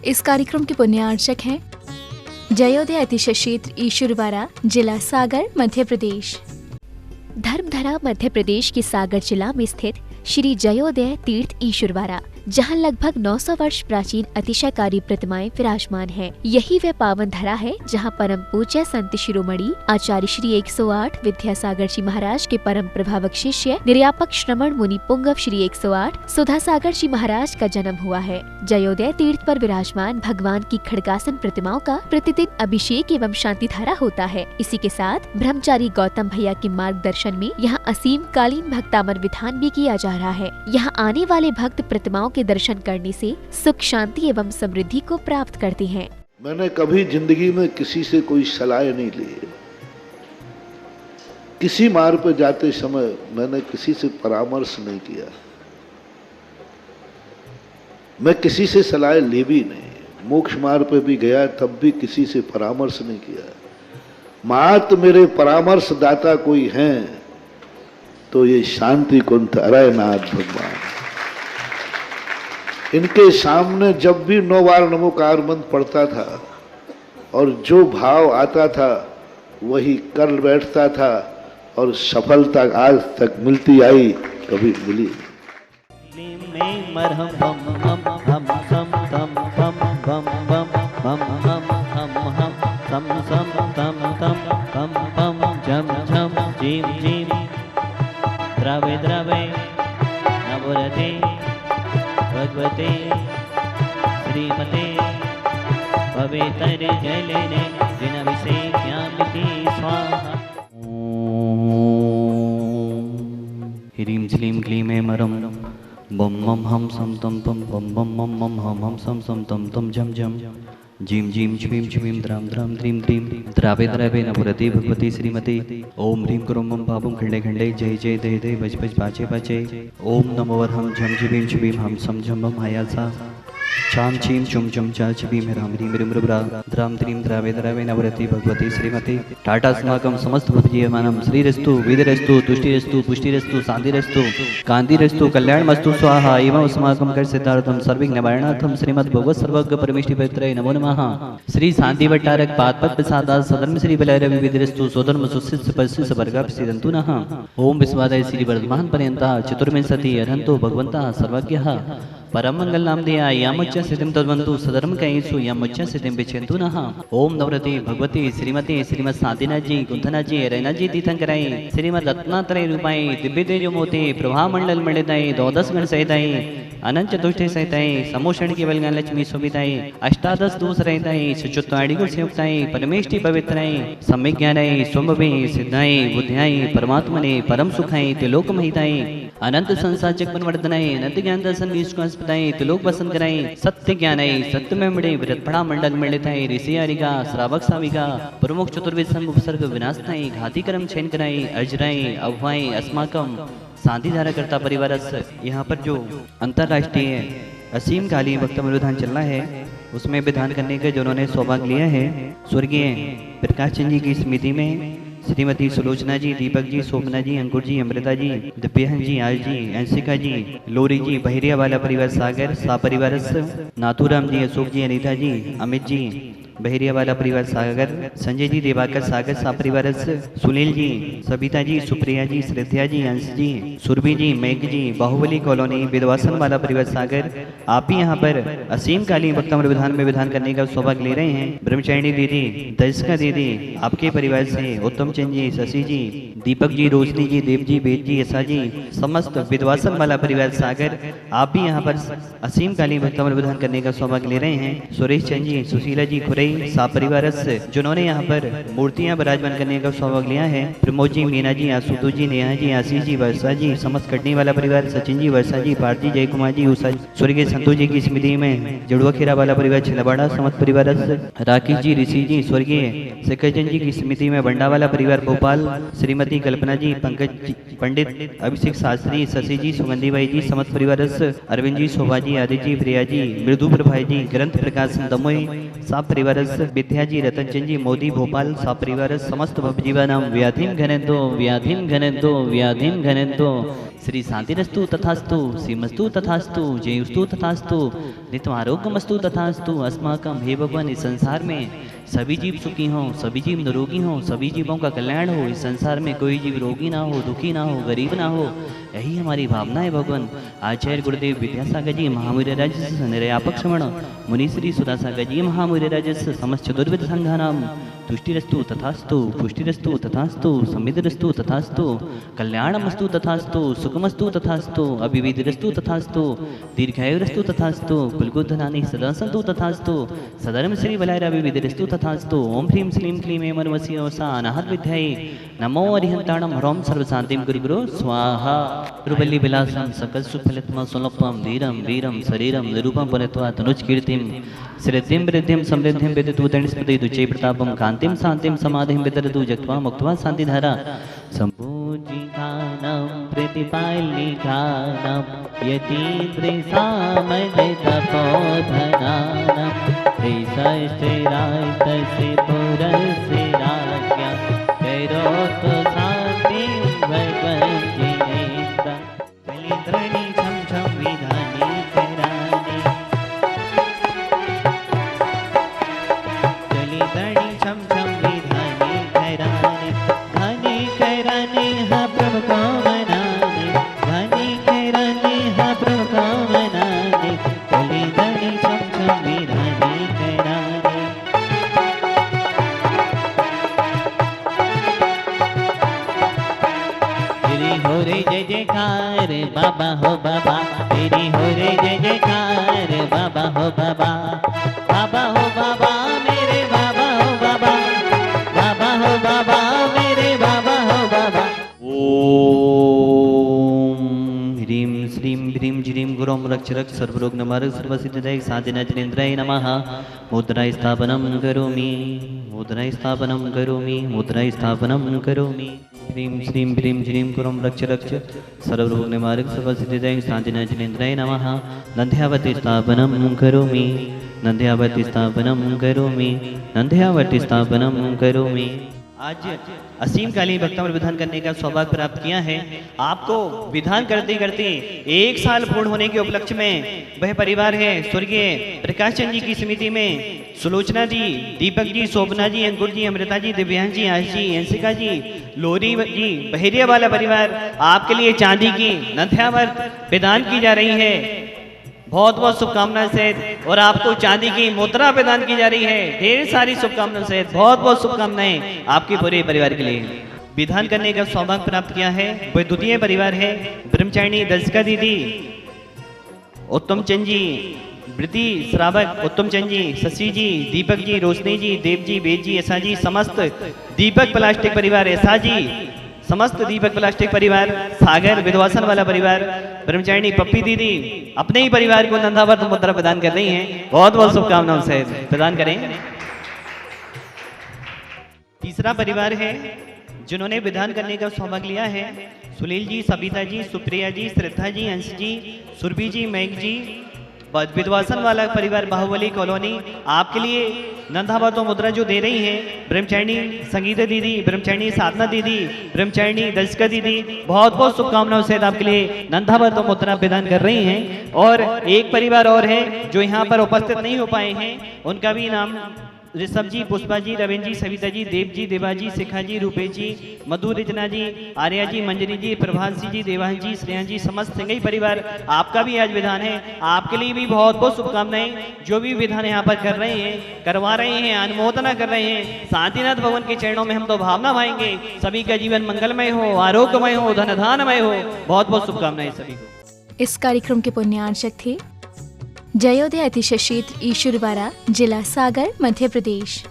इस कार्यक्रम के पुण्यार्चक हैं जयोदय अतिशय क्षेत्र ईश्वरवाड़ा, जिला सागर, मध्य प्रदेश। धर्मधरा मध्य प्रदेश के सागर जिला में स्थित श्री जयोदय तीर्थ ईश्वरवाड़ा, जहां लगभग 900 वर्ष प्राचीन अतिशयकारी प्रतिमाएं विराजमान हैं। यही वह पावन धरा है जहां परम पूज्य संत शिरोमणि आचार्य श्री 108 विद्यासागर जी महाराज के परम प्रभावक शिष्य निर्यापक श्रमण मुनि पुंगव श्री 108 सुधासागर जी महाराज का जन्म हुआ है। जयोदय तीर्थ पर विराजमान भगवान की खड़गासन प्रतिमाओं का प्रतिदिन अभिषेक एवं शांति धारा होता है। इसी के साथ ब्रह्मचारी गौतम भैया के मार्गदर्शन में यहाँ असीम कालीन भक्तामर विधान भी किया जा रहा है। यहाँ आने वाले भक्त प्रतिमाओं के दर्शन करने से सुख, शांति एवं समृद्धि को प्राप्त करते हैं। मैंने कभी जिंदगी में किसी से कोई सलाह नहीं ली। किसी मार्ग पर जाते समय मैंने किसी से परामर्श नहीं किया। मैं किसी से सलाह ली भी नहीं। मोक्ष मार्ग पर भी गया तब भी किसी से परामर्श नहीं किया। मात्र मेरे परामर्श दाता कोई हैं तो ये शांति कुंठ अरयनाथ भगवान। इनके सामने जब भी 9 बार नमोकार मंत्र पढ़ता था और जो भाव आता था वही कर बैठता था और सफलता आज तक मिलती आई, कभी मिली। द्रवे द्रवे नवरते भगवते श्रीमते पवित्र जलेने जिनभिषेक्यामिति स्वाहा। ह्रीं श्रीं क्लीं ऐं मरं बम मम हम सम तम पम बम बम मम मम हम सम सम तम तम झम झम जीम जीम छ्वीं छ्वीं द्राम द्राम द्रीं द्रीं द्रावे द्रावे नवरते भगवती श्रीमती। ओम ह्रीं क्रों मम पापम खंडे खंडे जय जय दे दे भज भज पाचे पाचे। ओम नमो वरहं झम छ्वीं छ्वीं हम सम झम बम हयासा चाम छीम चुम चुम चा छ्वीं ह्रां ह्रीं ह्रीं ह्रा द्राम द्रीं द्रावे द्रावे नवरते भगवती श्रीमती। टाटा स्माकं समस्त भवजीयमानं श्रीरस्तु विधिरस्तु तुष्टिरस्तु पुष्टिरस्तु शान्तिरस्तु कान्तिरस्तु कल्याणमस्तु स्वाहा। एवं अस्माकं कर सिद्धार्थं सर्वज्ञनिवारणार्थं श्रीमद् भगवत् सर्वज्ञ परमेष्टि पवित्राय नमो नमः। श्री शांति भट्टारक पादपद्म प्रसादात् सधर्म श्री बलैरवि विधिरस्तु स्वधर्म सुसिद्ध पश्य सवर्गा सिद्धन्तु नः। ओम विश्वादय श्री वर्धमान पर्यन्तः चतुर्विंशति अर्हन्तो भगवन्तः सर्वज्ञः परम मंगल नाम दिया यामुच्च सिद्धिं तद्वन्तु सधर्म कयेषु यामुच्च सिद्धिं विचेन्तु नः। ओम नवरते भगवती श्रीमती श्रीमद शांतिनाथ जी कुंथनाथ जी रैनाथ जी तीर्थंकराय श्रीमद रत्नात्रय रूपाय दिव्य तेजो मोते प्रभा मंडल मंडिताय द्वादश गण सहिताय अनंत चतुष्टय सहिताय समोषण केवल ज्ञान लक्ष्मी शोभिताय अष्टादश दोष रहिताय सुचुत्वाणि गुण संयुक्ताय परमेष्टि पवित्राय सम्यक ज्ञानाय स्वम्भवे सिद्धाय बुद्ध्याय परमात्मने परम सुखाय त्रिलोक महिताय अनंत संसार जगत वर्धनाय अनंत ज्ञान दर्शन विश्वासपदाय त्रिलोक वसन कराय सत्य ज्ञानाय सत्य में मिले व्रतपड़ा मंडल मिलिताय ऋषि आरिका श्रावक साविका प्रमुख चतुर्वेद संग उपसर्ग विनाशनाय घाती कर्म छेन कराय अजराय अभवाय अस्माकम शांति धारा करता परिवार। यहाँ पर जो अंतरराष्ट्रीय असीम कालीन भक्तमर विधान चल रहा है उसमें विधान करने का जिन्होंने सौभाग्य लिया है स्वर्गीय प्रकाश चंद जी की स्मृति में श्रीमती सुलोचना जी, दीपक जी, शोभना जी, अंकुर जी, अमृता जी, दिव्यहन जी, आज जी, अंशिका जी, लोरी जी, बहिरिया वाला परिवार सागर सा परिवार, नाथुराम जी, अशोक जी, अनीता जी, अमित जी, बहिरिया वाला परिवार सागर, संजय जी, देवाकर सागर सा परिवार, सुनील जी, सबिता जी, सुप्रिया जी, श्रद्धा जी, अंश जी, सुरभि जी, मेघ जी, बाहुबली कॉलोनी विधवासन वाला परिवार सागर। आप ही यहाँ पर असीम कालीन भक्तमर विधान में विधान करने का सौभाग्य ले रहे हैं। ब्रह्मचारिणी दीदी, दर्शका दीदी, आपके परिवार से उत्तम चंद जी, शशि जी, दीपक जी, रोशनी जी, देव जी, वेद जी, यशा जी, समस्त विधवासन वाला परिवार सागर। आप भी यहाँ पर असीम कालीन भक्तमर विधान करने का सौभाग्य ले रहे हैं। सुरेश चंद जी, सुशीला जी, खुरई सा परिवार से जिन्होंने यहाँ पर मूर्तियां विराजमान करने का सौभाग्य लिया है। प्रमोद जी, मीना जी, आशुतोष जी, नेहा जी, आशीष जी, वर्षा जी, समस्त कटनी वाला परिवार, सचिन जी, वर्षा जी, भारती, जय कुमार जी, उषा, स्वर्गीय संतोष जी की स्मृति में जुड़वा खेरा वाला परिवार छिलवाड़ा समस्त परिवार, राकेश जी, ऋषि जी, स्वर्गीय शेखरचंद जी की स्मृति में बंडा वाला परिवार भोपाल, श्रीमती कल्पना जी, पंकज पंडित, अभिषेक शास्त्री, शशि जी, सुगंधी भाई जी, समस्त परिवार, अरविंद जी, शोभा जी, आदित्य जी, प्रिया जी, मृदु प्रभाई जी, ग्रंथ प्रकाश दमोई सा परिवार, विद्या जी, रतन चंद जी, मोदी भोपाल सा परिवार, समस्त भवजीवानां व्याधिं घनन्तो व्याधिं घनन्तो व्याधिं घनन्तो श्री शांतिरस्तु तथास्तु, श्रीमस्तु तथास्तु, जयस्तु तथास्तु, नित्य आरोग्यमस्तु तथास्तु। अस्माकं हे भगवान, इस संसार में सभी जीव सुखी हों, सभी जीव निरोगी हों, सभी जीवों का कल्याण हो। इस संसार में कोई जीव रोगी ना हो, दुखी ना हो, गरीब ना हो, यही हमारी भावना है भगवान। आचार्य गुरुदेव विद्यासागर जी महामुनि राजस्य निर्यापक श्रवण मुनि श्री सुदासागर जी महामुनि राजस्य समस्त चतुर्विध संघानाम तुष्टिरस्तु तथास्तु, पुष्टिरस्तु तथास्तु, समृद्धिरस्तु तथास्तु, कल्याणमस्तु तथास्तु, सुखमस्तु तथास्तु, अभिविधिरस्तु तथास्तु, दीर्घायुरस्तु तथास्तु, कुलगुधनानि सदा सन्तु तथास्तु, सदर्म श्री बलाराभिविधिरस्तु तथास्तु। ओम ह्रीं श्रीं क्लीं ऐं मनमसि अवसा अनाहत विद्याये नमो अरिहंताणं ह्रौं सर्वशान्तिं गुरुगुरो स्वाहा। रुबल्ली विलासं सकल सुफलितम सुलभम धीरम वीरम शरीरम निरूपम पुनत्वा तनुज कीर्तिम सिद्धिं वृद्धिं समृद्धिं विदितु तणस्पति दुचे प्रतापम कांतिम शांतिम समाधिं विदरतु जक्त्वा मुक्त्वा शांतिधारा संपूजितानां प्रतिपालिकानां यतीन्द्रिसामनितपोधनानां श्रीराजस्य पुरस्य राज्ञा कैरोक्तो शान्तिं भगवन्ति नेता कलिद्रणी छम छम विधानी करानी कलिद्रणी छम छम विधानी करानी धनी करानी हा प्रभु को मनानी धनी करानी हा प्रभु को मनानी कलिद्रणी छम छम विधानी करानी। तेरी हो रे जय जयकार बाबा हो बाबा, तेरी हो रे जय जयकार बाबा हो बाबा, बाबा हो बाबा मेरे बाबा हो बाबा, बाबा हो बाबा मेरे बाबा हो बाबा। ओम ह्रीं श्रीं ह्रीं ज्रीं गुरों रक्ष रक्ष सर्वरोग निवारक सर्वसिद्धिदायक साधिनाथेन्द्राय नमः। मुद्राय स्थापनं करोमि, मुद्राय स्थापनं करोमि, मुद्राय स्थापनं करोमि। ह्रीं श्रीं ह्रीं ज्रीं गुरों रक्ष रक्ष सर्वरोग निवारक सर्वसिद्धिदायक साधिनाथेन्द्राय नमः। नंद्यावती स्थापनं करोमि, नंद्यावती स्थापनं करोमि, नंद्यावती स्थापनं करोमि। आज असीम कालीन भक्तों विधान करने का सौभाग्य प्राप्त किया है। आपको विधान करते करते 1 साल पूर्ण होने के उपलक्ष्य में वह परिवार है स्वर्गीय प्रकाश चंद जी की समिति में सुलोचना जी, दीपक जी, शोभना जी, अंकुर जी, अमृता जी, दिव्यांश जी, आश जी, अंशिका जी, लोरी जी, बहेरिया वाला परिवार आपके लिए चांदी की नंद्यावर्त प्रदान की जा रही है। बहुत बहुत शुभकामनाएं सहित और आपको चांदी की मुद्रा प्रदान की जा रही है। ढेर सारी शुभकामनाएं सहित बहुत बहुत शुभकामनाएं आपके पूरे परिवार के लिए। विधान करने का सौभाग्य प्राप्त किया है वह द्वितीय परिवार है ब्रह्मचारिणी दर्शिका दीदी, उत्तम चंद जी, वृद्धि श्रावक, उत्तम चंद जी, शशि जी, दीपक जी, रोशनी जी, देव जी, वेद जी, ऐसा जी, समस्त दीपक प्लास्टिक परिवार, ऐसा जी, समस्त दीपक प्लास्टिक परिवार, सागर विधवासन वाला परिवार, ब्रह्मचारिणी पप्पी दीदी अपने ही परिवार को नंदावर्त मुद्रा प्रदान कर रही हैं। बहुत बहुत शुभकामनाओं से प्रदान करें। तीसरा परिवार है जिन्होंने विधान करने का सौभाग्य लिया है सुनील जी, सविता जी, सुप्रिया जी, श्रद्धा जी, अंश जी, सुरभि जी, मैग जी, विधवासन वाला परिवार बाहुबली कॉलोनी आपके लिए नंदावर्त मुद्रा जो दे रही है ब्रह्मचारिणी संगीता दीदी, ब्रह्मचारिणी साधना दीदी, ब्रह्मचारिणी दर्शिका दीदी बहुत बहुत शुभकामनाओं से आपके लिए नंदावर्त मुद्रा प्रदान कर रही हैं। और एक परिवार और है जो यहाँ पर उपस्थित नहीं हो पाए हैं, उनका भी नाम ऋषभ जी, पुष्पा जी, रविंद्र जी, सविता जी, देव जी, देवा जी, शिखा जी, रूपेश जी, मधु रचना जी, आर्या जी, मंजरी जी, प्रभात जी, देवांश जी, श्रेया जी, समस्त सिंगई परिवार आपका भी आज विधान है। आपके लिए भी बहुत बहुत शुभकामनाएं। जो भी विधान यहाँ पर कर रहे हैं, करवा रहे हैं, अनुमोदना कर रहे हैं, शांतिनाथ भवन के चरणों में हम तो भावना भाएंगे सभी का जीवन मंगलमय हो, आरोग्यमय हो, धन धानमय हो। बहुत बहुत शुभकामनाएं सभी को। इस कार्यक्रम के पुण्यार्चक थे जयोदय अतिशय क्षेत्र ईश्वरवाड़ा, जिला सागर, मध्य प्रदेश।